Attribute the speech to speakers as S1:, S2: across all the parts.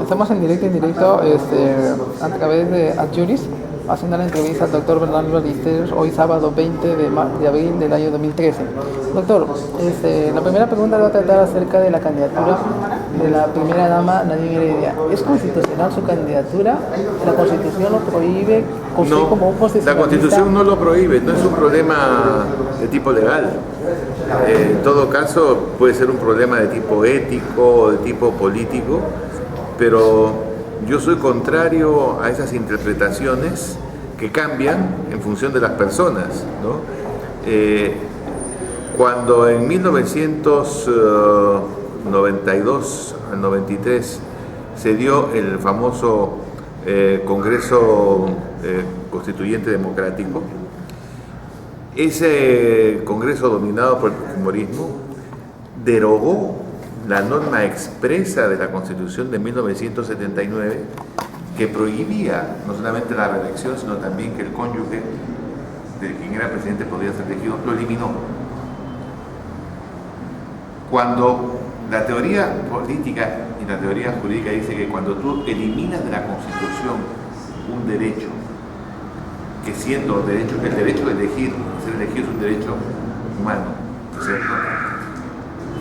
S1: Estamos en directo, a través de Adjuris, haciendo la entrevista al doctor Bernardo Ballesteros, hoy sábado 20 de abril del año 2013. Doctor, la primera pregunta va a tratar acerca de la candidatura de la primera dama Nadine Heredia. ¿Es constitucional su candidatura? ¿La Constitución lo prohíbe?
S2: No,
S1: como un
S2: la Constitución no lo prohíbe, no es un problema de tipo legal. En todo caso, puede ser un problema de tipo ético o de tipo político, pero yo soy contrario a esas interpretaciones que cambian en función de las personas, ¿no? Cuando en 1992 al 93 se dio el famoso Congreso Constituyente Democrático, ese Congreso dominado por el fujimorismo derogó la norma expresa de la Constitución de 1979 que prohibía no solamente la reelección, sino también que el cónyuge de quien era presidente podía ser elegido, lo eliminó. Cuando la teoría política y la teoría jurídica dice que cuando tú eliminas de la Constitución un derecho, que siendo derecho, el derecho de elegir, ser elegido es un derecho humano, ¿cierto?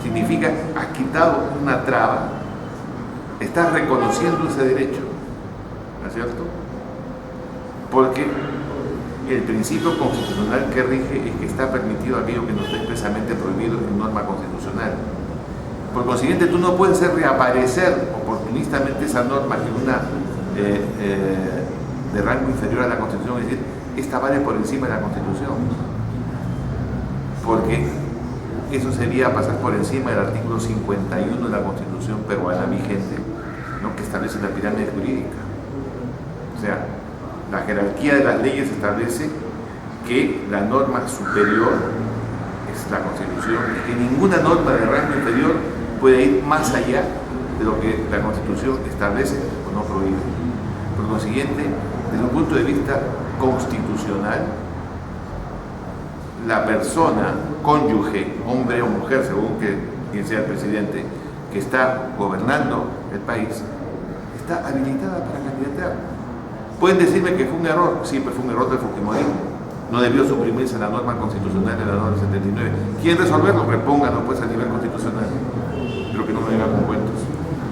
S2: Significa, has quitado una traba, estás reconociendo ese derecho, ¿no es cierto? Porque el principio constitucional que rige es que está permitido aquello que no está expresamente prohibido en norma constitucional. Por consiguiente, tú no puedes hacer reaparecer oportunistamente esa norma en una de rango inferior a la Constitución, es decir, esta vale por encima de la Constitución, porque eso sería pasar por encima del artículo 51 de la Constitución peruana vigente, ¿no?, que establece la pirámide jurídica. O sea, la jerarquía de las leyes establece que la norma superior es la Constitución y que ninguna norma de rango inferior puede ir más allá de lo que la Constitución establece o no prohíbe. Por consiguiente, desde un punto de vista constitucional, la persona, cónyuge, hombre o mujer, según quien sea el presidente, que está gobernando el país, está habilitada para candidatar. Pueden decirme que fue un error, sí, pero fue un error del fujimorismo. No debió suprimirse la norma constitucional de la norma 79. ¿Quieren resolverlo? Repónganlo pues a nivel constitucional. Pero que no me vengan con cuentos,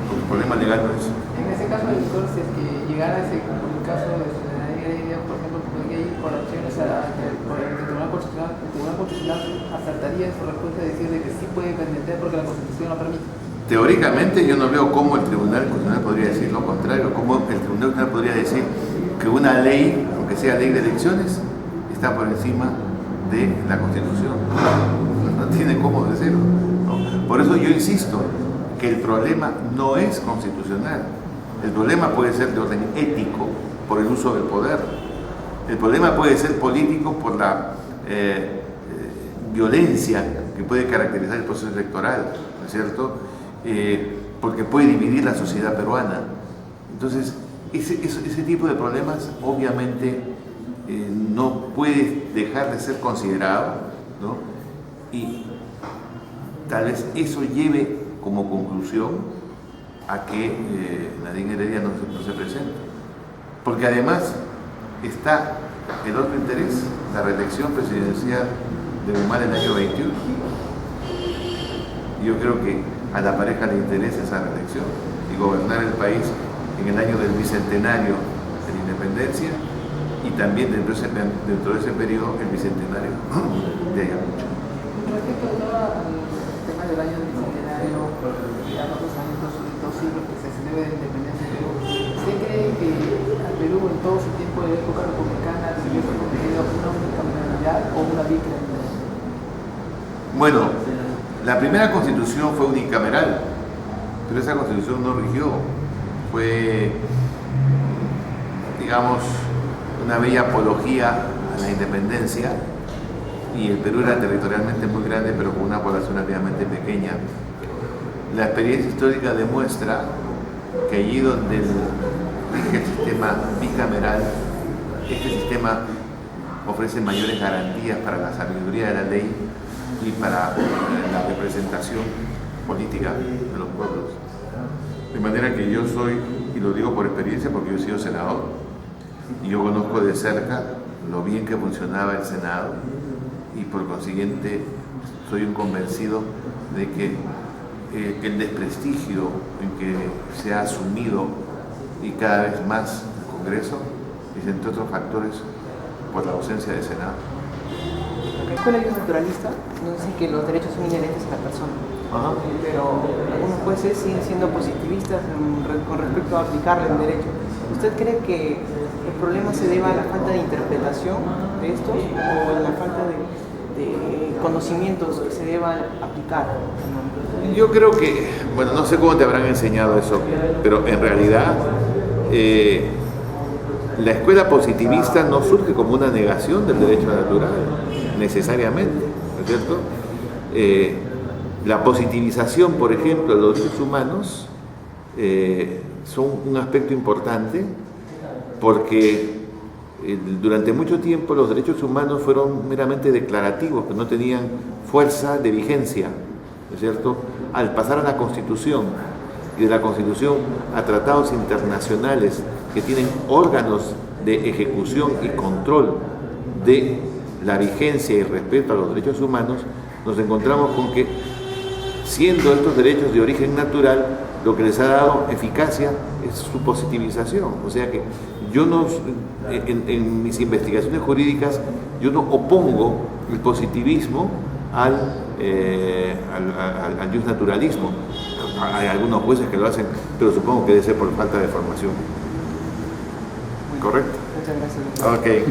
S2: porque el problema legal no es.
S1: En ese caso, doctor, si es que llegara ese caso de Nadine Heredia, por ejemplo, podría ir por acciones por el Tribunal Constitucional. El Tribunal Constitucional acertaría en su respuesta de decir de que sí puede candidatar porque la Constitución lo permite.
S2: Teóricamente yo no veo cómo el Tribunal Constitucional podría decir lo contrario, cómo el Tribunal Constitucional podría decir que una ley, aunque sea ley de elecciones, está por encima de la Constitución. No tiene cómo decirlo, ¿no? Por eso yo insisto que el problema no es constitucional. El problema puede ser de orden ético por el uso del poder. El problema puede ser político por la violencia que puede caracterizar el proceso electoral, ¿no es cierto? Porque puede dividir la sociedad peruana. Entonces, ese tipo de problemas obviamente no puede dejar de ser considerado, ¿no? Y tal vez eso lleve como conclusión a que Nadine Heredia no se presente. Porque además está el otro interés, la reelección presidencial de Humala en el año 21. Yo creo que a la pareja le interesa esa reelección y gobernar el país en el año del bicentenario de la independencia y también dentro de ese periodo el bicentenario de Ayacucho.
S1: Respecto al tema del año del bicentenario, ya los 2 siglos que se celebra la independencia de Perú, ¿usted cree que al Perú en todo su tiempo de época republicana debió ser concedida una unicameralidad o una bicameralidad?
S2: Bueno, la primera constitución fue unicameral, pero esa constitución no rigió. Fue, digamos, una bella apología a la independencia, y el Perú era territorialmente muy grande, pero con una población relativamente pequeña. La experiencia histórica demuestra que allí donde rige el sistema bicameral, este sistema ofrece mayores garantías para la sabiduría de la ley y para la representación política de los pueblos. De manera que yo soy lo digo por experiencia porque yo he sido senador y yo conozco de cerca lo bien que funcionaba el Senado y por consiguiente soy un convencido de que el desprestigio en que se ha asumido y cada vez más el Congreso es, entre otros factores, por la ausencia de Senado.
S3: La escuela naturalista nos dice que los derechos son inherentes a la persona.
S2: Ajá.
S3: Pero algunos jueces siguen siendo positivistas con respecto a aplicarle el derecho. ¿Usted cree que el problema se deba a la falta de interpretación de estos o a la falta de conocimientos que se deban aplicar?
S2: Yo creo que, bueno, no sé cómo te habrán enseñado eso, pero en realidad la escuela positivista no surge como una negación del derecho natural, necesariamente, ¿no es cierto? La positivización, por ejemplo, de los derechos humanos son un aspecto importante porque durante mucho tiempo los derechos humanos fueron meramente declarativos, que no tenían fuerza de vigencia, ¿no es cierto? Al pasar a la Constitución y de la Constitución a tratados internacionales que tienen órganos de ejecución y control de la vigencia y respeto a los derechos humanos, nos encontramos con que, siendo estos derechos de origen natural, lo que les ha dado eficacia es su positivización. O sea que yo no, en mis investigaciones jurídicas, yo no opongo el positivismo al justnaturalismo. Hay algunos jueces que lo hacen, pero supongo que debe ser por falta de formación. ¿Correcto?
S3: Muchas gracias.
S2: Ok.